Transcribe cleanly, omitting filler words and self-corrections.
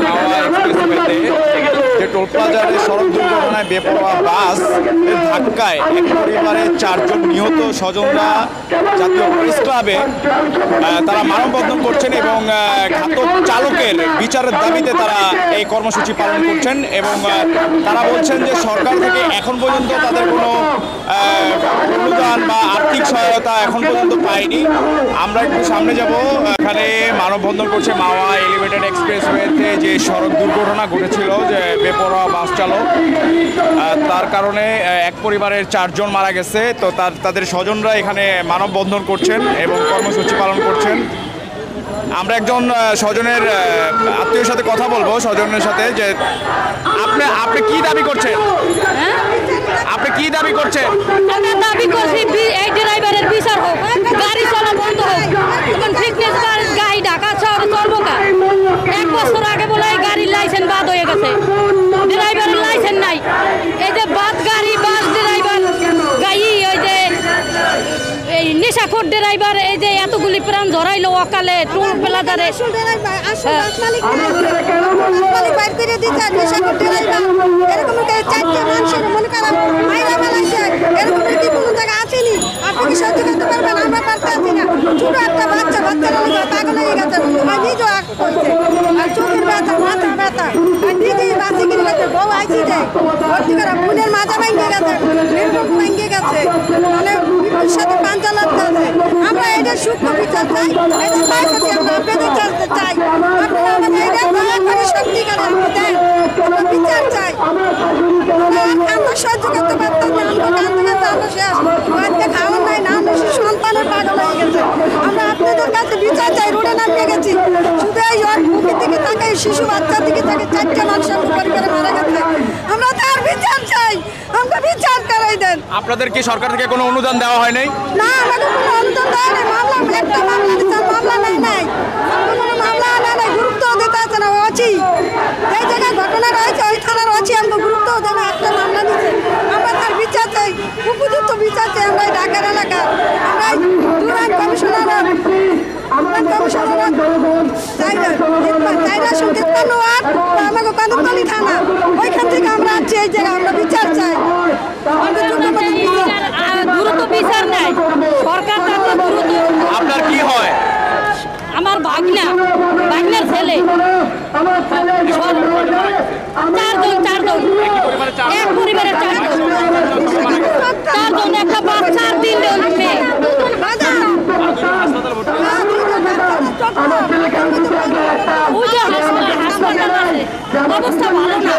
মাওয়া এক্সপ্রেসওয়েতে যে টোল প্লাজার সড়ক দুর্ঘটনায় বেপরোয়া বাস ধাক্কায় এক পরিবারের 4 জন নিহত স্বজনরা জাতীয় প্রেস ক্লাবে তারা মানববন্ধন করছেন এবং ঘাতক চালকের বিচারের দাবিতে তারা এই কর্মসূচি পালন করছেন এবং তারা বলছেন যে সরকার থেকে এখন পর্যন্ত তাদের কোনো অনুদান বা আর্থিক সহায়তা এখন পর্যন্ত পায়নি। আমরা একটু সামনে যাব। এখানে মানববন্ধন করছে মাওয়া এলিভেটেড এক্সপ্রেসওয়েতে যে সড়ক দুর্ঘটনা ঘটেছিল, যে বেপরোয়া বাস চালক, তার কারণে এক পরিবারের 4 জন মারা গেছে। তো তাদের স্বজনরা এখানে মানববন্ধন করছেন এবং কর্মসূচি পালন করছেন। আমরা একজন স্বজনের আত্মীয়ের সাথে কথা বলবো, স্বজনের সাথে, যে আপনি কি দাবি করছেন? আপনি কি দাবি করছেন? আমরা দাবি করছি এই ড্রাইভারের বিচার হোক, গাড়ি চলা বন্ধ হোক। এখন ফিটনেস গাড়ি ঢাকা শহরে চলবো না। 1 বছর আগে বলে গাড়ির লাইসেন্স বাদ হয়ে গেছে, ড্রাইভারের লাইসেন্স নাই। এই যে বাস ড্রাইভার গাড়ি, ওই যে এই নেশাখোর ড্রাইভার, এই যে এতগুলি প্রাণ ধরাইলো অকালে টোল প্লাজারে। ছোট একটা বাচ্চা পাগল হয়ে গেছে, নিজেও চোখের ব্যথা, মাথার ব্যথা, নিজেই বাঁচে কিনে গেছে। বউ আইসি দেয় ভর্তি করে, ফুলের মাথা ভেঙে গেছে, নির্মুখ ভেঙে গেছে, মানে বিপুল সাথে পাঞ্চা লাগতে আছে। আমরা এটা সূক্ষ্ম বিচার চাই, এটা চাই করছি, আমরা আপনাদের চাইতে চাই। আপনারা আমাদের এটা দয়া করে শক্তি করে দেন, আমরা বিচার চাই। আমরা সহ্য করতে পারতাম না, আমরা কান্দতে কান্দতে আমরা শেষ। বাড়িতে খাওয়ার নাই, না সন্তানের পাগল হয়ে গেছে। আমরা আপনাদের কাছে বিচার চাই, রোডে নামিয়ে গেছি। শুধু এই মুখের দিকে তাকাই, শিশু বাচ্চার দিকে তাকে 4টা মানুষ পরিবারে মারা গেছে। আমরা তার বিচার চাই, আমাকে বিচার করাই দেন। আপনাদের কি সরকার থেকে কোনো অনুদান দেওয়া হয় নাই? না, আমাকে কোনো অনুদান দেওয়া নেই। মামলা, একটা মামলা দিচ্ছে, মামলা নেই নাই, কোনো মামলা নেই নাই, গুরুত্ব দিতে আছে না। অচি এই জায়গায় ঘটনা রয়েছে, ওই থানার অচি আমাকে গুরুত্ব দেয় না, একটা মামলা দিচ্ছে। আমরা তার বিচার চাই, উপযুক্ত বিচার চাই। আমরা ঢাকার এলাকা, আমরা দুরান কমিশনার আমাকে কানুকালি থানা, ওইখান থেকে আমরা আছি। এই জায়গায় আমরা বিচার চাই, দ্রুত বিচার নাই সরকার। আপনার কি হয়? আমার ভাগনার ছেলে 4 জন, এক পরিবারের 4 জন, একটা বাচ্চা, 3 জন মেয়ে। অবস্থা ভালো না।